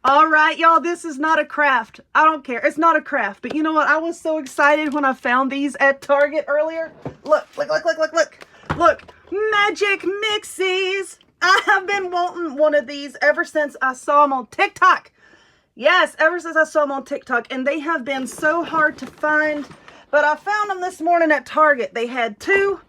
All right, y'all, this is not a craft. I don't care. It's not a craft. But you know what? I was so excited when I found these at Target earlier. Look. Look, magic mixies. I have been wanting one of these ever since I saw them on TikTok. Yes, ever since I saw them on TikTok. And they have been so hard to find. But I found them this morning at Target. They had two,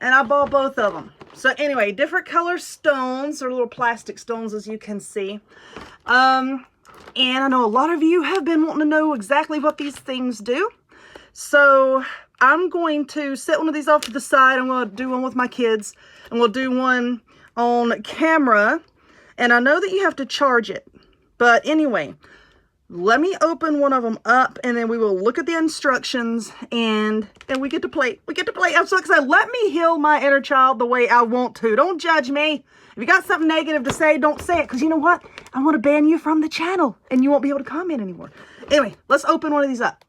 and I bought both of them. So anyway, different color stones, or little plastic stones, as you can see. And I know a lot of you have been wanting to know exactly what these things do. So I'm going to set one of these off to the side. I'm going to do one with my kids, and we'll do one on camera. And I know that you have to charge it. But anyway, let me open one of them up, and then we will look at the instructions, and we get to play. We get to play. I'm so excited. Let me heal my inner child the way I want to. Don't judge me. If you got something negative to say, don't say it, because you know what? I want to ban you from the channel, and you won't be able to comment anymore. Anyway, let's open one of these up.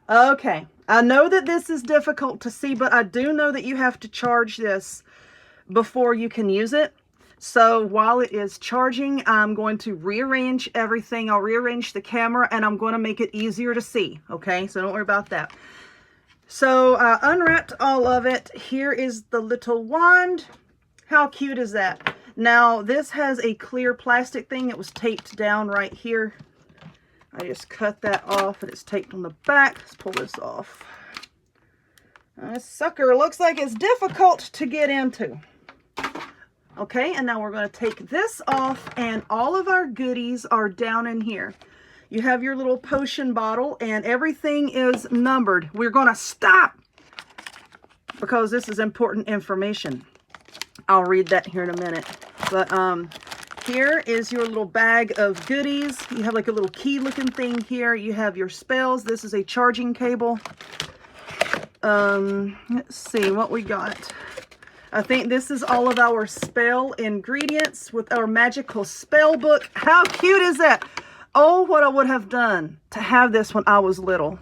Okay. I know that this is difficult to see, but I do know that you have to charge this before you can use it. So while it is charging, I'm going to rearrange everything. I'll rearrange the camera, and I'm going to make it easier to see. Okay, so don't worry about that. So I unwrapped all of it. Here is the little wand. How cute is that? Now, this has a clear plastic thing. It was taped down right here. I just cut that off, and it's taped on the back. Let's pull this off. This sucker looks like it's difficult to get into. Okay, and now we're going to take this off, and all of our goodies are down in here. You have your little potion bottle, and everything is numbered. We're going to stop because this is important information. I'll read that here in a minute. But here is your little bag of goodies. You have like a little key looking thing here. You have your spells. This is a charging cable. Let's see what we got. I think this is all of our spell ingredients with our magical spell book. How cute is that? Oh, what I would have done to have this when I was little.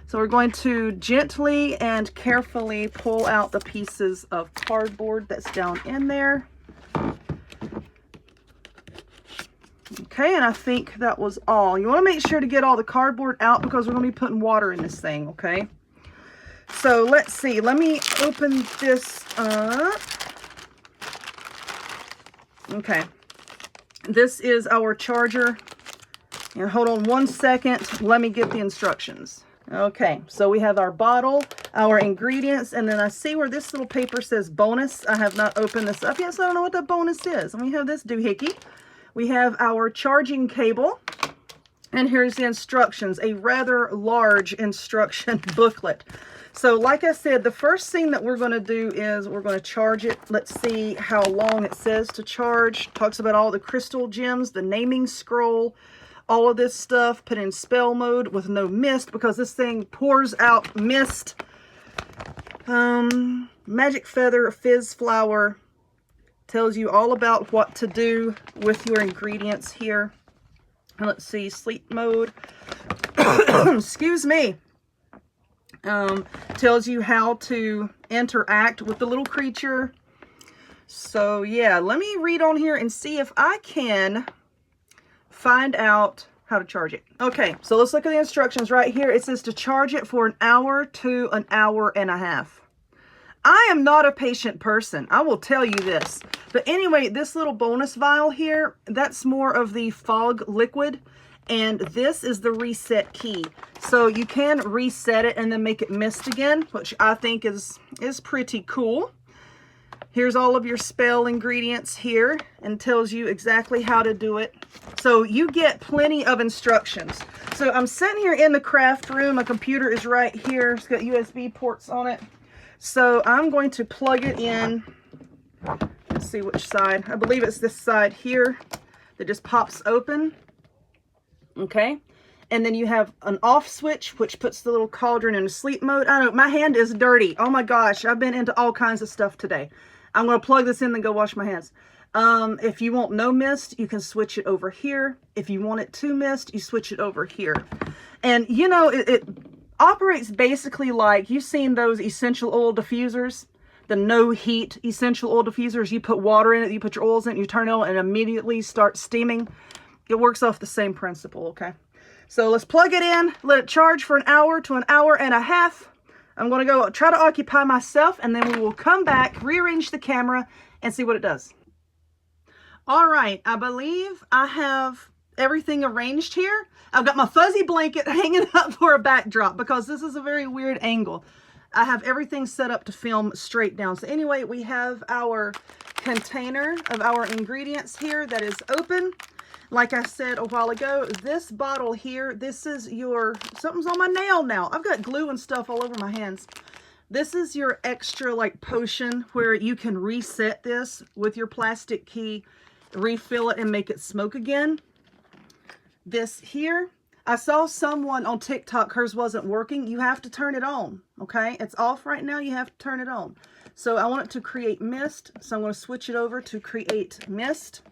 So we're going to gently and carefully pull out the pieces of cardboard that's down in there. Okay, and I think that was all. You want to make sure to get all the cardboard out because we're going to be putting water in this thing, okay? So let's see. Let me open this up. Okay. This is our charger. And hold on one second. Let me get the instructions. Okay. So we have our bottle, our ingredients, and then I see where this little paper says bonus. I have not opened this up yet, so I don't know what that bonus is. And we have this doohickey. We have our charging cable. And here's the instructions. A rather large instruction booklet. So like I said, the first thing that we're going to do is we're going to charge it. Let's see how long it says to charge. Talks about all the crystal gems, the naming scroll, all of this stuff. Put in spell mode with no mist because this thing pours out mist. Magic feather, fizz flower. Tells you all about what to do with your ingredients here. And let's see, sleep mode. Excuse me. Tells you how to interact with the little creature. So yeah, let me read on here and see if I can find out how to charge it. Okay, so let's look at the instructions right here. It says to charge it for an hour to an hour and a half. I am not a patient person, I will tell you this. But anyway, this little bonus vial here, that's more of the fog liquid. And this is the reset key. So you can reset it and then make it mist again, which I think is pretty cool. Here's all of your spell ingredients here and tells you exactly how to do it. So you get plenty of instructions. So I'm sitting here in the craft room. My computer is right here. It's got USB ports on it. So I'm going to plug it in. Let's see which side. I believe it's this side here that just pops open. Okay, and then you have an off switch, which puts the little cauldron into sleep mode. I know, my hand is dirty. Oh my gosh, I've been into all kinds of stuff today. I'm going to plug this in and go wash my hands. If you want no mist, you can switch it over here. If you want it to mist, you switch it over here. And you know, it operates basically like, you've seen those essential oil diffusers, the no heat essential oil diffusers. You put water in it, you put your oils in it, you turn it on, and immediately start steaming. It works off the same principle, okay? So let's plug it in, let it charge for an hour to an hour and a half. I'm going to go try to occupy myself, and then we will come back, rearrange the camera, and see what it does. All right, I believe I have everything arranged here. I've got my fuzzy blanket hanging up for a backdrop because this is a very weird angle. I have everything set up to film straight down. So anyway, we have our container of our ingredients here that is open. Like I said a while ago, this bottle here, this is your, something's on my nail now. I've got glue and stuff all over my hands. This is your extra like potion where you can reset this with your plastic key, refill it and make it smoke again. This here, I saw someone on TikTok, hers wasn't working. You have to turn it on, okay? It's off right now, you have to turn it on. So I want it to create mist, so I'm going to switch it over to create mist.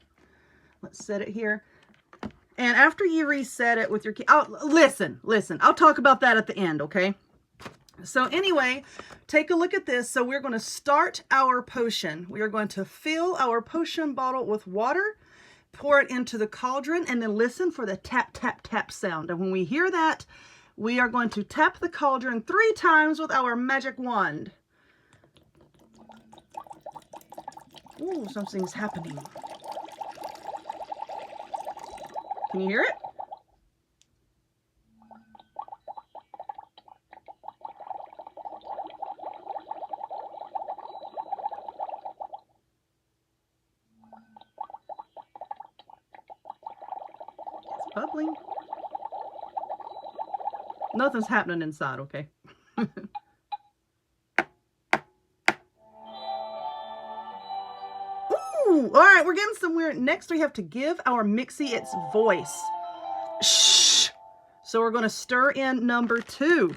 Let's set it here. And after you reset it with your key, listen, I'll talk about that at the end, okay? So anyway, take a look at this. So we're going to start our potion. We are going to fill our potion bottle with water, pour it into the cauldron, and then listen for the tap, tap, tap sound. And when we hear that, we are going to tap the cauldron 3 times with our magic wand. Ooh, something's happening. Can you hear it? It's bubbling. Nothing's happening inside, okay? Ooh, all right, we're getting somewhere. Next, we have to give our Mixie its voice. Shh. So we're going to stir in number 2.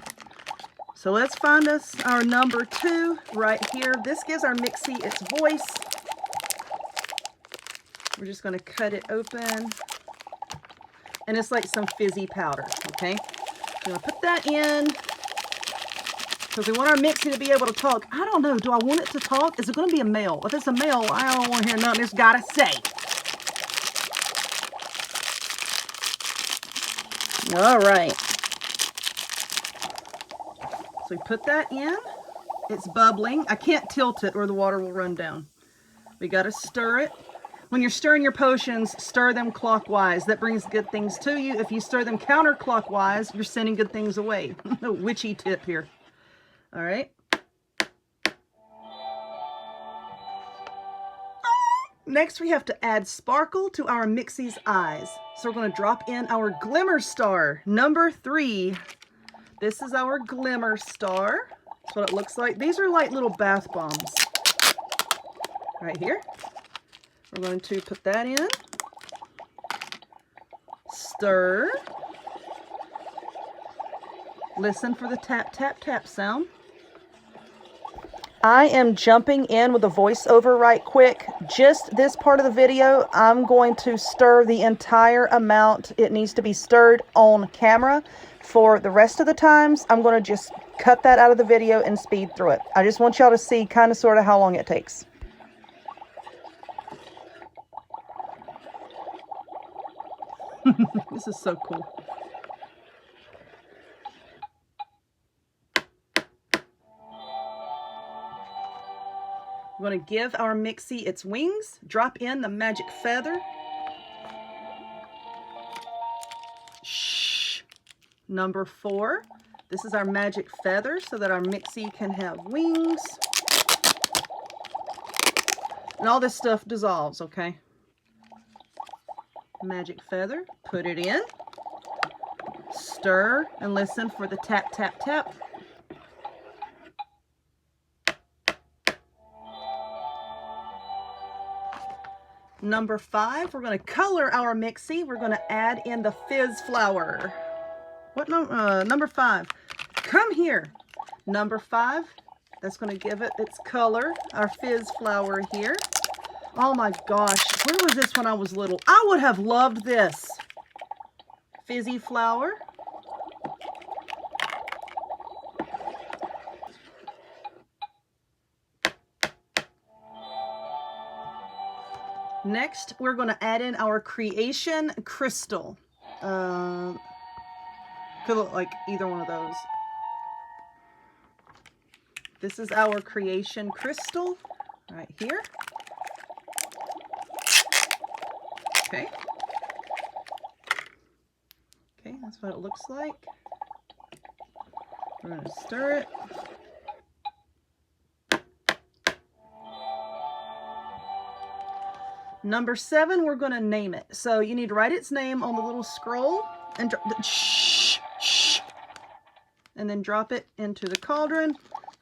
So let's find us our number 2 right here. This gives our Mixie its voice. We're just going to cut it open. And it's like some fizzy powder, okay? So I'm going to put that in. Because we want our Mixie to be able to talk. I don't know. Do I want it to talk? Is it going to be a male? If it's a male, I don't want to hear nothing it's got to say. All right. So we put that in. It's bubbling. I can't tilt it or the water will run down. We got to stir it. When you're stirring your potions, stir them clockwise. That brings good things to you. If you stir them counterclockwise, you're sending good things away. A witchy tip here. All right. Next, we have to add sparkle to our Mixie's eyes. So we're going to drop in our Glimmer Star, number 3. This is our Glimmer Star. That's what it looks like. These are like little bath bombs. Right here. We're going to put that in. Stir. Listen for the tap, tap, tap sound. I am jumping in with a voiceover right quick. Just this part of the video, I'm going to stir the entire amount. It needs to be stirred on camera. For the rest of the times, I'm going to just cut that out of the video and speed through it. I just want y'all to see kind of sort of how long it takes. This is so cool. We're going to give our Mixie its wings, drop in the magic feather. Shh. Number 4. This is our magic feather so that our Mixie can have wings. And all this stuff dissolves, okay? Magic feather, put it in. Stir and listen for the tap, tap, tap. Number 5, we're going to color our Mixie. We're going to add in the fizz flower. What number 5? Come here. Number 5, that's going to give it its color, our fizz flower here. Oh my gosh, where was this when I was little? I would have loved this. Fizzy flower. Next, we're going to add in our creation crystal. Could look like either one of those. This is our creation crystal right here. Okay. Okay, that's what it looks like. We're going to stir it. Number 7, we're going to name it. So you need to write its name on the little scroll and and then drop it into the cauldron.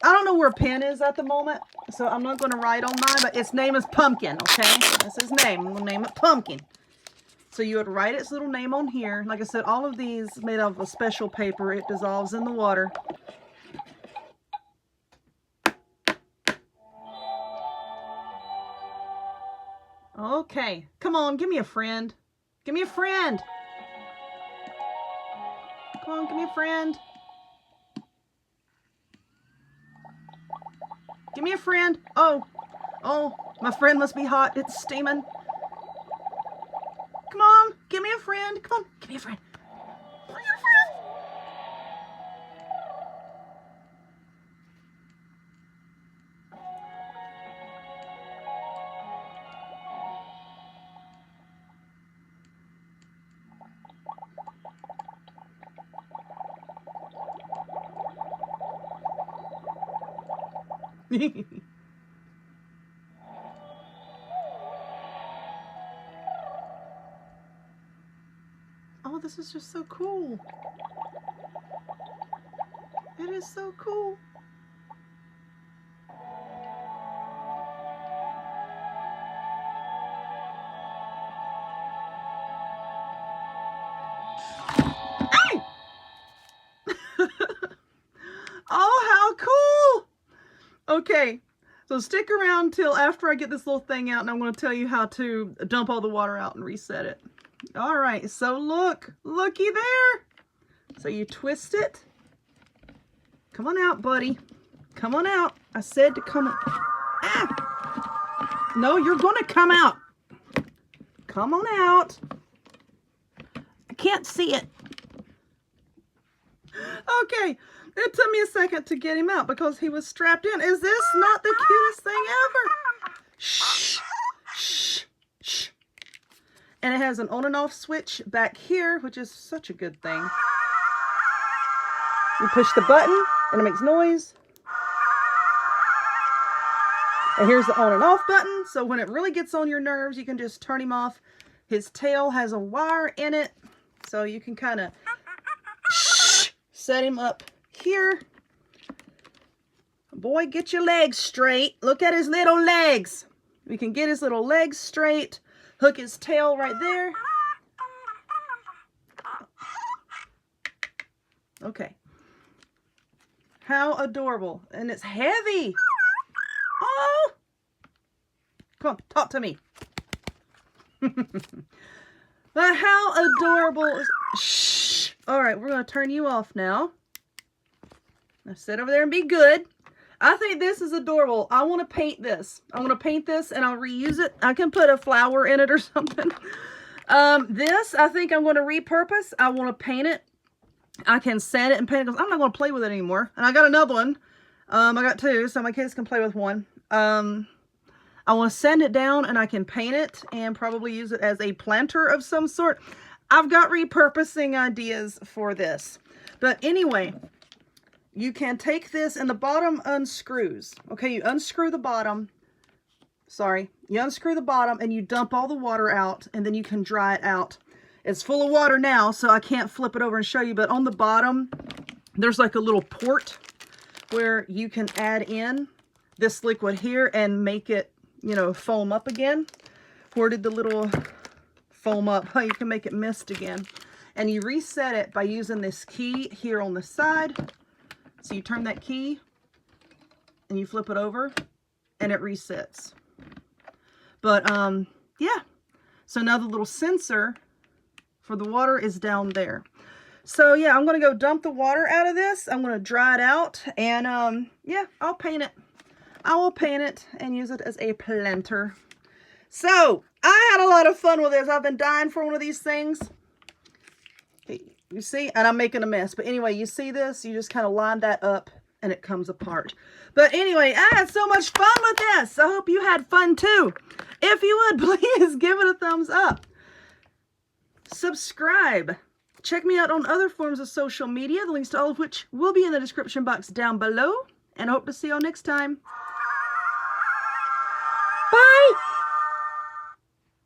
I don't know where Pen is at the moment, so I'm not going to write on mine, but its name is Pumpkin, okay? That's his name. I'm going to name it Pumpkin. So you would write its little name on here. Like I said, all of these made out of a special paper. It dissolves in the water. Okay, come on, give me a friend. Give me a friend. Come on, give me a friend. Give me a friend. Oh, my friend must be hot. It's steaming. Come on, give me a friend. Come on, give me a friend. Give me a friend. Oh, this is just so cool. It is so cool. Hey! Oh, how cool! Okay, so stick around till after I get this little thing out, and I'm going to tell you how to dump all the water out and reset it. All right, so looky there. So you twist it. Come on out, buddy. Come on out. I said to come. Ah! No, you're going to come out. Come on out. I can't see it. Okay, it took me a second to get him out because he was strapped in. Is this not the cutest thing ever? Shh, shh, shh. And it has an on and off switch back here, which is such a good thing. You push the button and it makes noise. And here's the on and off button. So when it really gets on your nerves, you can just turn him off. His tail has a wire in it. So you can kind of set him up here. Boy, get your legs straight. Look at his little legs. We can get his little legs straight. Hook his tail right there. Okay. How adorable. And it's heavy. Oh! Come on, talk to me. But how adorable. Shh. All right, we're going to turn you off now. Now sit over there and be good. I think this is adorable. I want to paint this. I want to paint this and I'll reuse it. I can put a flower in it or something. This, I think I'm going to repurpose. I want to paint it. I can sand it and paint it because I'm not going to play with it anymore. And I got another one. I got 2, so my kids can play with one. I want to sand it down and I can paint it and probably use it as a planter of some sort. I've got repurposing ideas for this. But anyway, you can take this and the bottom unscrews. Okay, you unscrew the bottom. Sorry, you unscrew the bottom and you dump all the water out and then you can dry it out. It's full of water now, so I can't flip it over and show you, but on the bottom, there's like a little port where you can add in this liquid here and make it, you know, foam up again. Where did the little foam up? Oh, you can make it mist again. And you reset it by using this key here on the side. So you turn that key and you flip it over and it resets. But yeah, so now the little sensor for the water is down there. So yeah, I'm going to go dump the water out of this. I'm going to dry it out and yeah, I'll paint it. I will paint it and use it as a planter. So I had a lot of fun with this. I've been dying for one of these things. You see? And I'm making a mess. But anyway, you see this? You just kind of line that up and it comes apart. But anyway, I had so much fun with this. I hope you had fun too. If you would, please give it a thumbs up. Subscribe. Check me out on other forms of social media, the links to all of which will be in the description box down below. And I hope to see y'all next time.